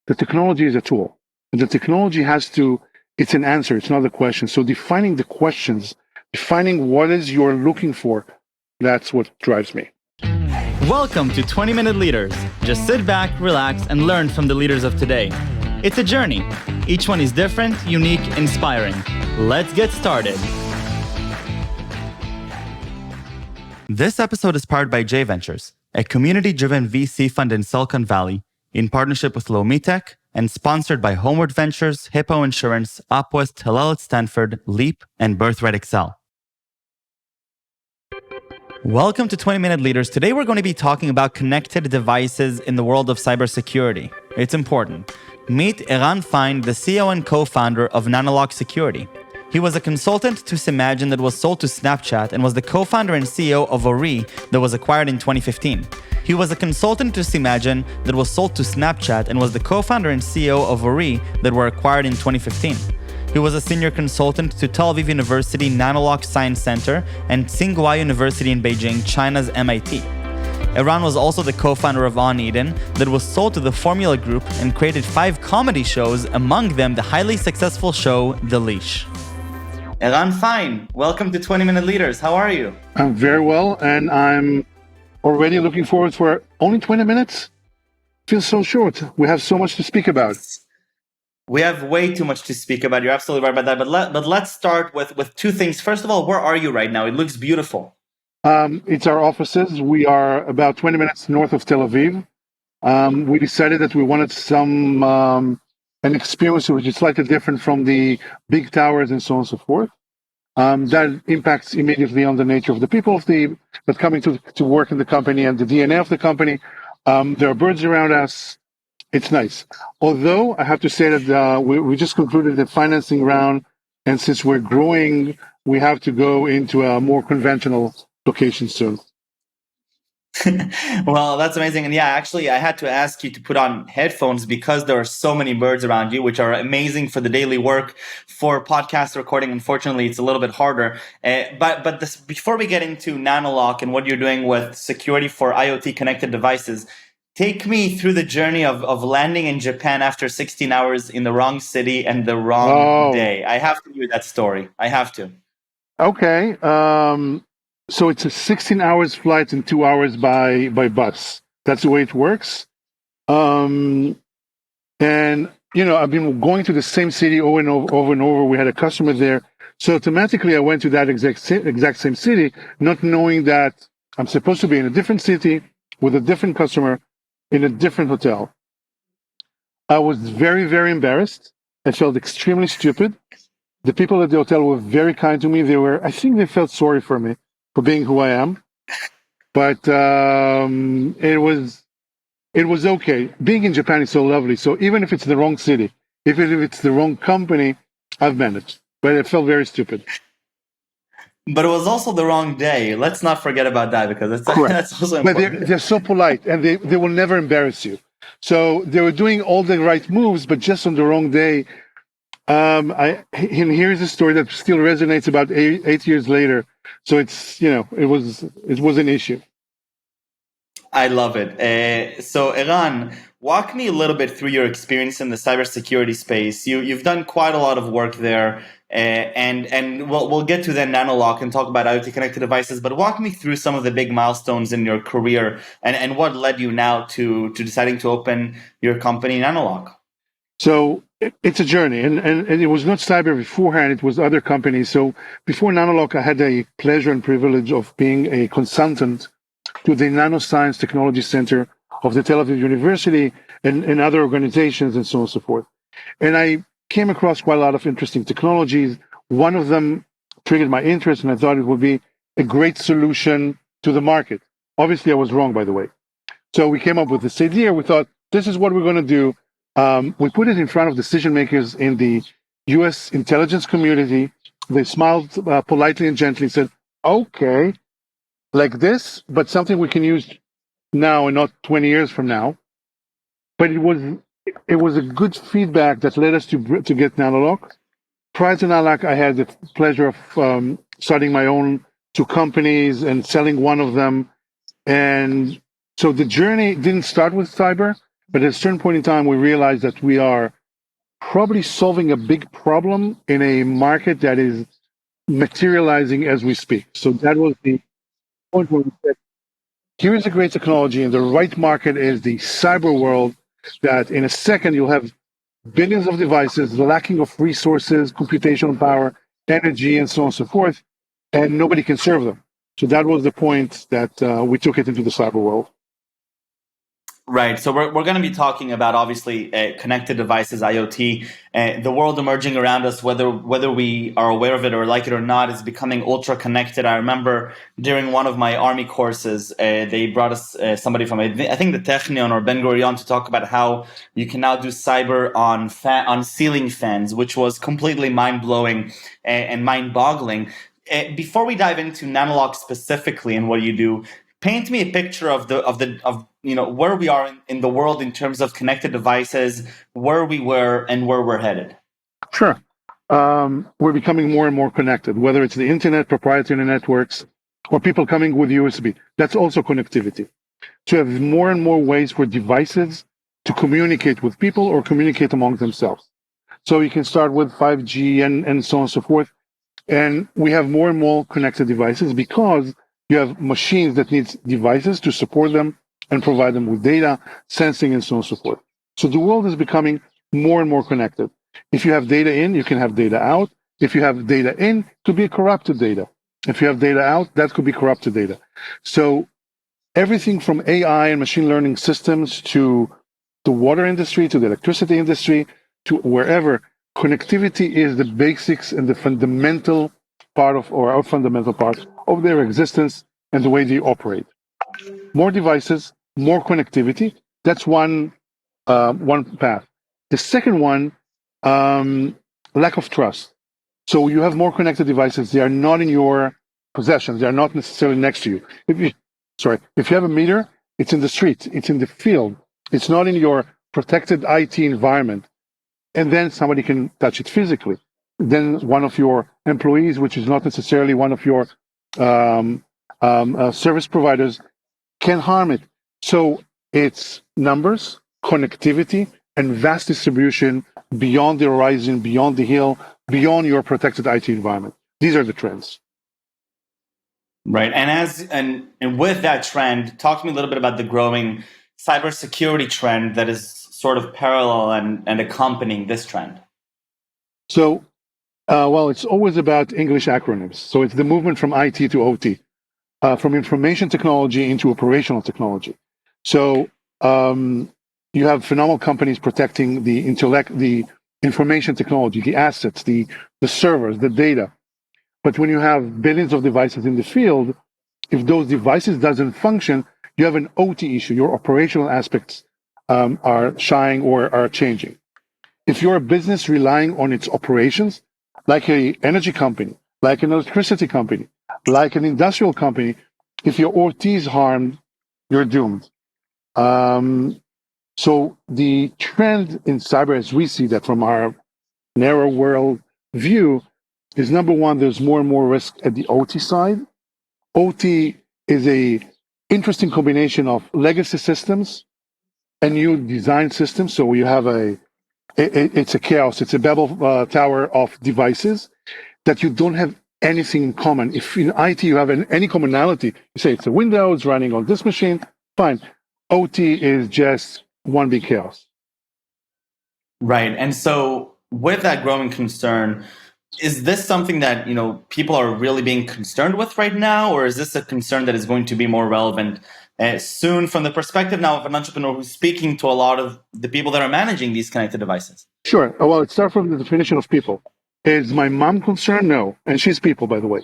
The technology is a tool. And the technology it's an answer, it's not a question. So defining the questions, defining what is you're looking for, that's what drives me. Welcome to 20-Minute Leaders. Just sit back, relax, and learn from the leaders of today. It's a journey. Each one is different, unique, inspiring. Let's get started. This episode is powered by J Ventures, a community-driven VC fund in Silicon Valley, in partnership with Lomitech, and sponsored by Homeward Ventures, Hippo Insurance, Upwest, Hillel at Stanford, Leap, and Birthright Excel. Welcome to 20-Minute Leaders. Today we're going to be talking about connected devices in the world of cybersecurity. It's important. Meet Eran Fine, the CEO and co-founder of NanoLock Security. He was a consultant to Simagine that was sold to Snapchat and was the co-founder and CEO of Ori that was acquired in 2015. He was a consultant to Simagine that was sold to Snapchat and was the co-founder and CEO of Ori that were acquired in 2015. He was a senior consultant to Tel Aviv University NanoLock Science Center and Tsinghua University in Beijing, China's MIT. Eran was also the co-founder of On Eden that was sold to the Formula Group and created 5 comedy shows, among them the highly successful show The Leash. Eran Fine, welcome to 20-Minute Leaders. How are you? I'm very well, and I'm already looking forward for only 20 minutes. Feels so short. We have so much to speak about. We have way too much to speak about. You're absolutely right about that. But let's start with two things. First of all, where are you right now? It looks beautiful. It's our offices. We are about 20 minutes north of Tel Aviv. We decided that we wanted an experience which is slightly different from the big towers and so on and so forth. That impacts immediately on the nature of the people that coming to work in the company and the DNA of the company. There are birds around us. It's nice. Although I have to say that we just concluded the financing round, and since we're growing, we have to go into a more conventional location soon. Well, that's amazing. And yeah, actually, I had to ask you to put on headphones because there are so many birds around you, which are amazing for the daily work. For podcast recording, unfortunately, it's a little bit harder. But before we get into NanoLock and what you're doing with security for IoT connected devices, take me through the journey of landing in Japan after 16 hours in the wrong city and the wrong day. I have to hear that story. I have to. Okay. So it's a 16 hours flight and 2 hours by bus. That's the way it works. And, I've been going to the same city over and over. We had a customer there. So automatically I went to that exact same city, not knowing that I'm supposed to be in a different city with a different customer in a different hotel. I was very, very embarrassed. I felt extremely stupid. The people at the hotel were very kind to me. I think they felt sorry for me for being who I am. But it was okay. Being in Japan is so lovely. So even if it's the wrong city, if it's the wrong company, I've managed. But it felt very stupid. But it was also the wrong day. Let's not forget about that because that's also important. But they're so polite and they will never embarrass you. So they were doing all the right moves, but just on the wrong day. And here's a story that still resonates about 8 years later. So it's, it was an issue. I love it. So Eran, walk me a little bit through your experience in the cybersecurity space. You've done quite a lot of work there. And we'll get to then NanoLock and talk about IoT connected devices, but walk me through some of the big milestones in your career and what led you now to deciding to open your company, NanoLock. So it's a journey, and it was not cyber beforehand, it was other companies. So before NanoLock, I had a pleasure and privilege of being a consultant to the Nanoscience Technology Center of the Tel Aviv University and other organizations and so on and so forth. And I came across quite a lot of interesting technologies. One of them triggered my interest, and I thought it would be a great solution to the market. Obviously, I was wrong, by the way. So we came up with this idea. We thought, this is what we're going to do. We put it in front of decision makers in the U.S. intelligence community. They smiled politely and gently, said, okay, like this, but something we can use now and not 20 years from now. But it was a good feedback that led us to get NanoLock. Prior to NanoLock, I had the pleasure of starting my own 2 companies and selling one of them. And so the journey didn't start with cyber, But at a certain point in time, we realized that we are probably solving a big problem in a market that is materializing as we speak. So that was the point where we said, here is a great technology, and the right market is the cyber world, that in a second you'll have billions of devices, the lacking of resources, computational power, energy, and so on and so forth, and nobody can serve them. So that was the point that we took it into the cyber world. Right. So we're going to be talking about, obviously, connected devices, IoT. The world emerging around us, whether we are aware of it or like it or not, is becoming ultra connected. I remember during one of my army courses, they brought us somebody from, I think, the Technion or Ben Gurion, to talk about how you can now do cyber on ceiling fans, which was completely mind-blowing and mind-boggling. Before we dive into NanoLock specifically and what you do, paint me a picture of where we are in the world in terms of connected devices, where we were and where we're headed. Sure. We're becoming more and more connected, whether it's the internet, proprietary networks, or people coming with USB. That's also connectivity. To have more and more ways for devices to communicate with people or communicate among themselves. So you can start with 5G and so on and so forth. And we have more and more connected devices because you have machines that need devices to support them and provide them with data, sensing, and so on and so forth. So the world is becoming more and more connected. If you have data in, you can have data out. If you have data in, it could be corrupted data. If you have data out, that could be corrupted data. So everything from AI and machine learning systems to the water industry, to the electricity industry, to wherever, connectivity is the basics and the fundamental part of, or our fundamental part of their existence and the way they operate. More devices, more connectivity. That's one path. The second one, lack of trust. So you have more connected devices. They are not in your possession. They are not necessarily next to you. If you have a meter, it's in the street. It's in the field. It's not in your protected IT environment. And then somebody can touch it physically. Then one of your employees, which is not necessarily one of your service providers, can harm it. So it's numbers, connectivity, and vast distribution beyond the horizon, beyond the hill, beyond your protected IT environment. These are the trends. Right. And with that trend, talk to me a little bit about the growing cybersecurity trend that is sort of parallel and accompanying this trend. So, it's always about English acronyms. So it's the movement from IT to OT, from information technology into operational technology. So you have phenomenal companies protecting the intellect, the information technology, the assets, the servers, the data. But when you have billions of devices in the field, if those devices doesn't function, you have an OT issue. Your operational aspects are shying or are changing. If you're a business relying on its operations, like an energy company, like an electricity company, like an industrial company, if your OT is harmed, you're doomed. So the trend in cyber, as we see that from our narrow world view, is number one, there's more and more risk at the OT side. OT is a interesting combination of legacy systems and new design systems. So you have it's a chaos. It's a Babel tower of devices that you don't have anything in common. If in IT you have any commonality, you say it's a Windows running on this machine, fine. OT is just one big chaos. Right. And so with that growing concern, is this something that people are really being concerned with right now, or is this a concern that is going to be more relevant soon from the perspective now of an entrepreneur who's speaking to a lot of the people that are managing these connected devices? Sure. Well, it starts from the definition of people. Is my mom concerned? No. And she's people, by the way.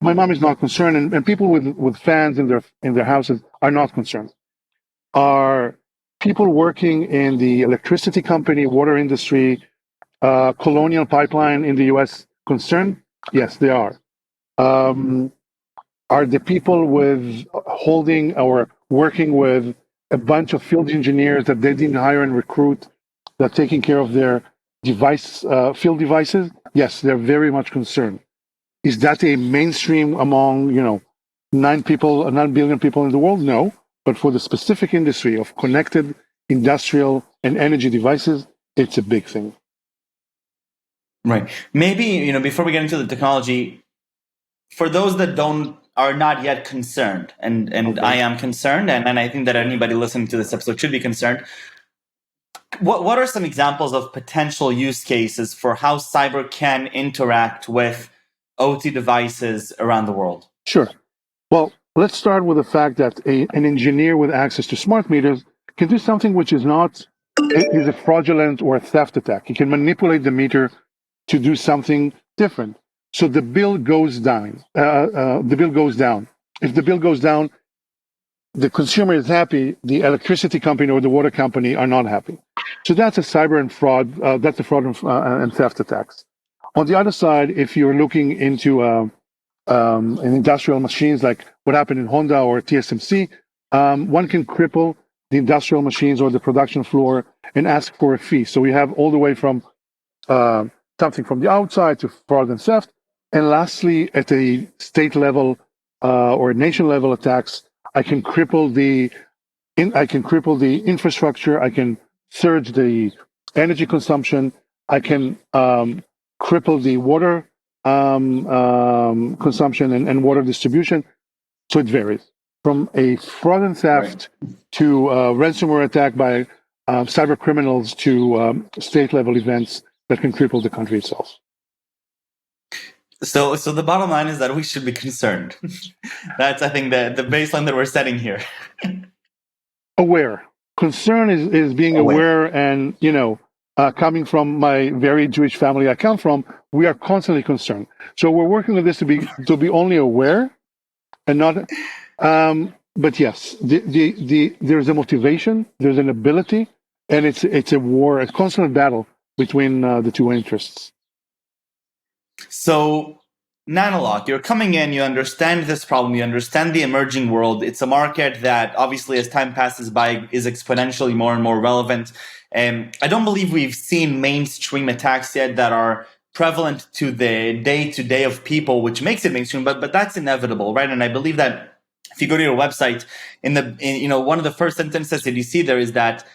My mom is not concerned, and people with fans in their houses are not concerned. Are people working in the electricity company, water industry, Colonial Pipeline in the U.S. concerned? Yes, they are. Are the people with holding or working with a bunch of field engineers that they didn't hire and recruit that are taking care of their field devices? Yes, they're very much concerned. Is that a mainstream among 9 billion people in the world? No, but for the specific industry of connected industrial and energy devices, it's a big thing. Right. Maybe, before we get into the technology, for those that are not yet concerned, and Okay. I am concerned, and I think that anybody listening to this episode should be concerned. What are some examples of potential use cases for how cyber can interact with OT devices around the world? Sure. Well, let's start with the fact that an engineer with access to smart meters can do something which is a fraudulent or a theft attack. He can manipulate the meter to do something different. So the bill goes down. The bill goes down. If the bill goes down, the consumer is happy. The electricity company or the water company are not happy. So that's a cyber and fraud. That's a fraud and theft attacks. On the other side, if you're looking into in industrial machines, like what happened in Honda or TSMC, one can cripple the industrial machines or the production floor and ask for a fee. So we have all the way from something from the outside to fraud and theft. And lastly, at a state level or nation level attacks, I can cripple the infrastructure. I can surge the energy consumption. I can cripple the water consumption and water distribution. So it varies from a fraud and theft to ransomware attack by cyber criminals to state level events that can cripple the country itself. So the bottom line is that we should be concerned. That's, I think, the baseline that we're setting here. Aware. Concern is being aware and, coming from my very Jewish family I come from, we are constantly concerned. So we're working with this to be only aware and not. But yes, there's a motivation, there's an ability, and it's a war, a constant battle between the two interests. So, NanoLock, you're coming in, you understand this problem, you understand the emerging world. It's a market that obviously as time passes by is exponentially more and more relevant. And I don't believe we've seen mainstream attacks yet that are prevalent to the day-to-day of people, which makes it mainstream, but that's inevitable, right? And I believe that if you go to your website, in one of the first sentences that you see there is that,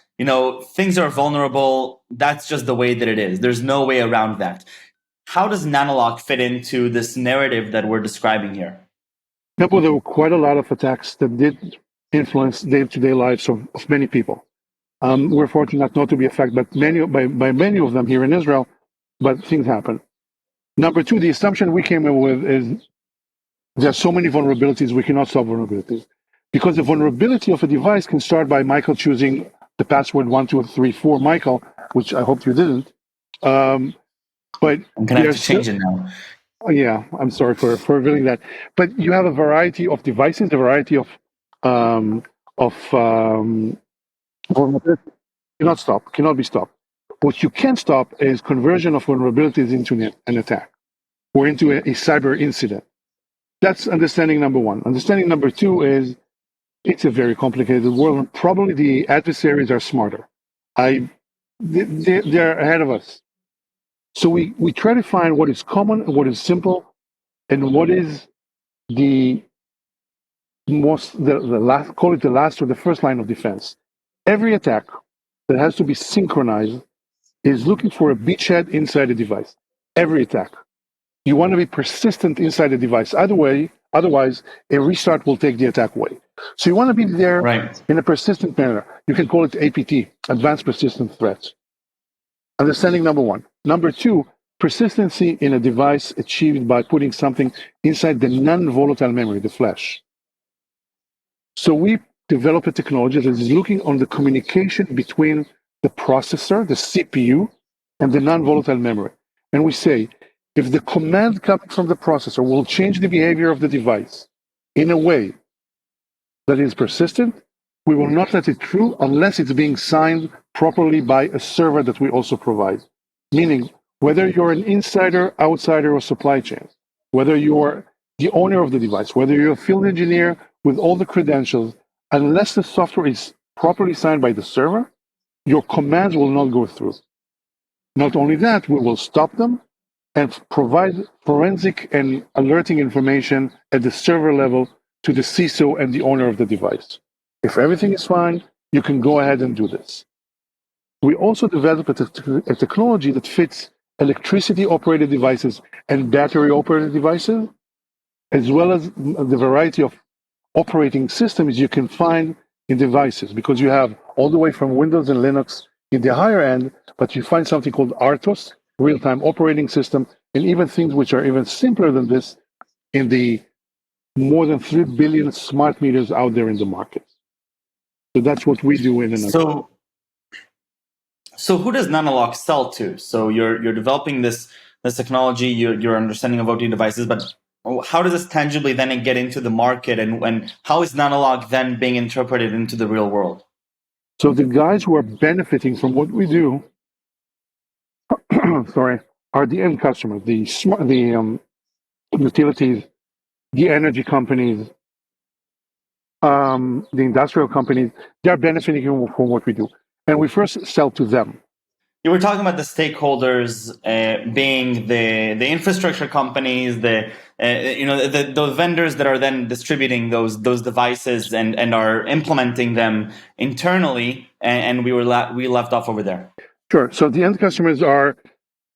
things are vulnerable. That's just the way that it is. There's no way around that. How does NanoLock fit into this narrative that we're describing here? There were quite a lot of attacks that did influence day-to-day lives of many people. We're fortunate not to be affected by many of them here in Israel, but things happen. Number two, the assumption we came in with is there are so many vulnerabilities, we cannot solve vulnerabilities. Because the vulnerability of a device can start by Michael choosing the password 1234 Michael, which I hope you didn't. But I'm going to have to change it now. Yeah, I'm sorry for revealing that. But you have a variety of devices, a variety of vulnerabilities. Cannot be stopped. What you can stop is conversion of vulnerabilities into an attack or into a cyber incident. That's understanding number one. Understanding number two is it's a very complicated world, and probably the adversaries are smarter. They're ahead of us. So we try to find what is common, what is simple, and what is the last, call it the last or the first line of defense. Every attack that has to be synchronized is looking for a beachhead inside a device. Every attack. You want to be persistent inside the device. Otherwise, a restart will take the attack away. So you want to be there in a persistent manner. You can call it APT, Advanced Persistent Threats. Understanding number one. Number two, persistency in a device achieved by putting something inside the non-volatile memory, the flash. So we develop a technology that is looking on the communication between the processor, the CPU, and the non-volatile memory. And we say, if the command coming from the processor will change the behavior of the device in a way that is persistent, we will not let it through unless it's being signed properly by a server that we also provide. Meaning, whether you're an insider, outsider, or supply chain, whether you're the owner of the device, whether you're a field engineer with all the credentials, unless the software is properly signed by the server, your commands will not go through. Not only that, we will stop them and provide forensic and alerting information at the server level to the CISO and the owner of the device. If everything is fine, you can go ahead and do this. We also developed a technology that fits electricity-operated devices and battery-operated devices, as well as the variety of operating systems you can find in devices, because you have all the way from Windows and Linux in the higher end, but you find something called RTOS, real-time operating system, and even things which are even simpler than this in the more than 3 billion smart meters out there in the market. So that's what we do in a nutshell. So who does NanoLock sell to? So you're developing this technology, your understanding of OT devices, but how does this tangibly then get into the market, and how is NanoLock then being interpreted into the real world? So the guys who are benefiting from what we do, sorry, are the end customers, the utilities, the energy companies, the industrial companies. They are benefiting from what we do, and we first sell to them. You were talking about the stakeholders being the infrastructure companies, the vendors that are then distributing those devices and are implementing them internally, and we left off over there. Sure. So the end customers are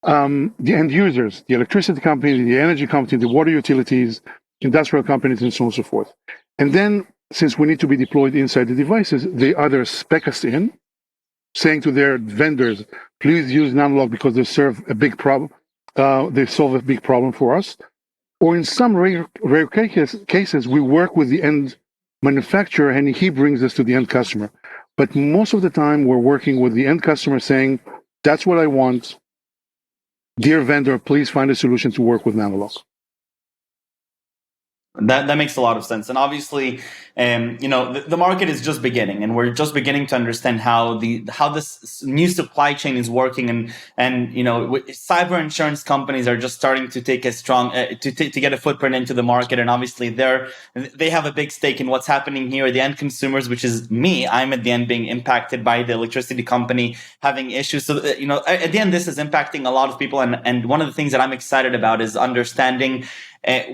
the end users, the electricity company, the energy company, the water utilities, industrial companies, and so on and so forth. And then, since we need to be deployed inside the devices, they either spec us in, saying to their vendors, please use NanoLock because they serve a big problem. They solve a big problem for us. Or in some rare cases, we work with the end manufacturer and he brings us to the end customer. But most of the time, we're working with the end customer saying, that's what I want. Dear vendor, please find a solution to work with NanoLock. That makes a lot of sense, and obviously, the market is just beginning, and we're just beginning to understand how this new supply chain is working, and cyber insurance companies are just starting to take a strong to get a footprint into the market, and obviously they have a big stake in what's happening here. The end consumers, which is me, I'm at the end being impacted by the electricity company having issues. So at the end, this is impacting a lot of people, and one of the things that I'm excited about is understanding.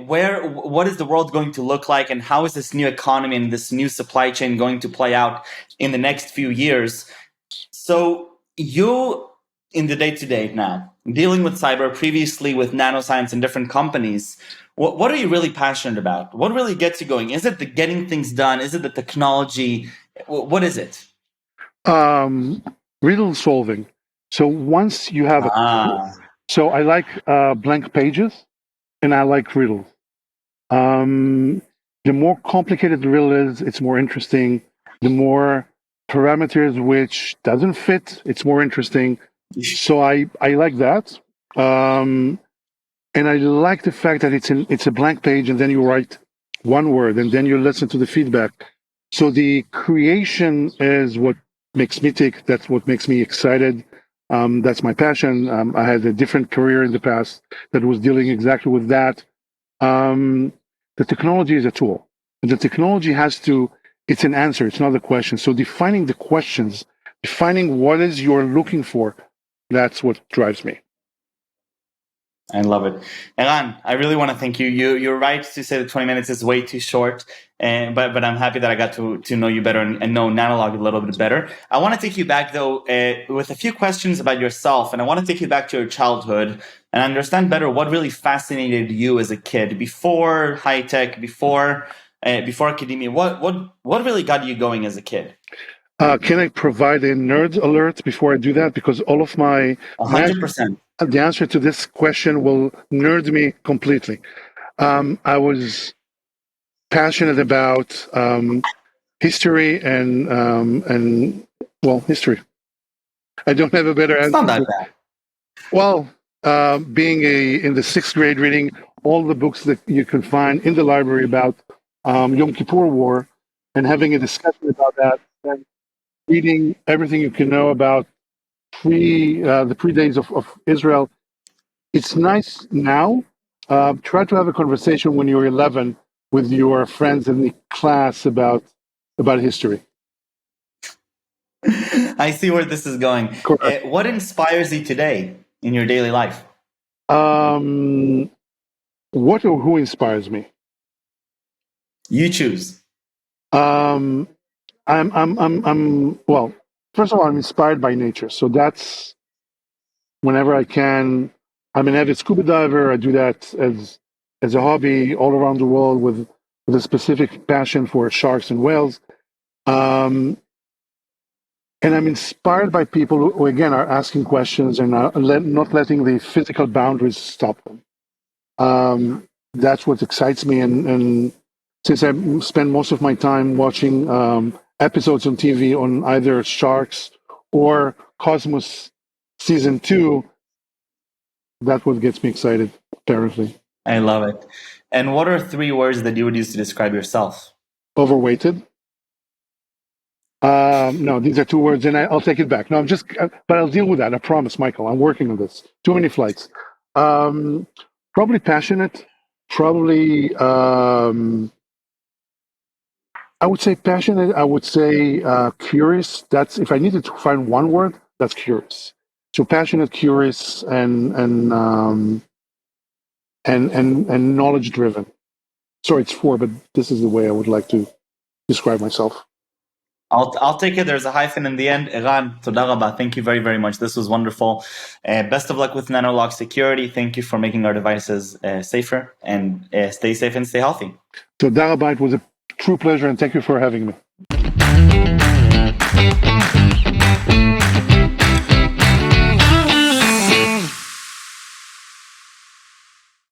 What is the world going to look like, and how is this new economy and this new supply chain going to play out in the next few years? So you, in the day-to-day now, dealing with cyber, previously with nanoscience and different companies, what are you really passionate about? What really gets you going? Is it the getting things done? Is it the technology? What is it? Riddle solving. So once you have so I like blank pages and I like riddles. The more complicated the riddle is, it's more interesting. The more parameters which doesn't fit, it's more interesting. So I like that. And I like the fact that it's a blank page and then you write one word and then you listen to the feedback. So the creation is what makes me tick. That's what makes me excited. That's my passion. I had a different career in the past that was dealing exactly with that. The technology is a tool. And the technology it's an answer, it's not a question. So defining the questions, defining what is you're looking for, that's what drives me. I love it. Eran, I really want to thank you. You're right to say that 20 minutes is way too short, but I'm happy that I got to know you better and know NanoLock a little bit better. I want to take you back, though, with a few questions about yourself, and I want to take you back to your childhood and understand better what really fascinated you as a kid, before high-tech, before academia. What really got you going as a kid? Can I provide a nerd alert before I do that? Because all of my 100%. The answer to this question will nerd me completely. I was passionate about history and history. I don't have a better answer. It's not that bad. Well, being in the 6th grade, reading all the books that you can find in the library about Yom Kippur War, and having a discussion about that, and reading everything you can know about the pre-days of Israel. It's nice now. Try to have a conversation when you're 11 with your friends in the class about history. I see where this is going. What inspires you today in your daily life? What or who inspires me? You choose. Well, first of all, I'm inspired by nature. So that's whenever I can. I'm an avid scuba diver. I do that as a hobby all around the world with a specific passion for sharks and whales. Um, and I'm inspired by people who again, are asking questions and not letting the physical boundaries stop them. That's what excites me. And since I spend most of my time watching episodes on TV on either Sharks or Cosmos season 2, that's what gets me excited, apparently. I love it. And what are 3 words that you would use to describe yourself? Overweighted. No, these are 2 words, and I'll take it back. No, but I'll deal with that. I promise, Michael. I'm working on this. Too many flights. Probably passionate. Probably, I would say passionate. I would say curious. That's if I needed to find one word, that's curious. So passionate, curious, and knowledge driven. Sorry, it's 4, but this is the way I would like to describe myself. I'll take it. There's a hyphen in the end. Eran, toda rabba. Thank you very, very much. This was wonderful. Best of luck with NanoLock security. Thank you for making our devices safer, and stay safe and stay healthy. Toda rabba. It was a true pleasure, and thank you for having me.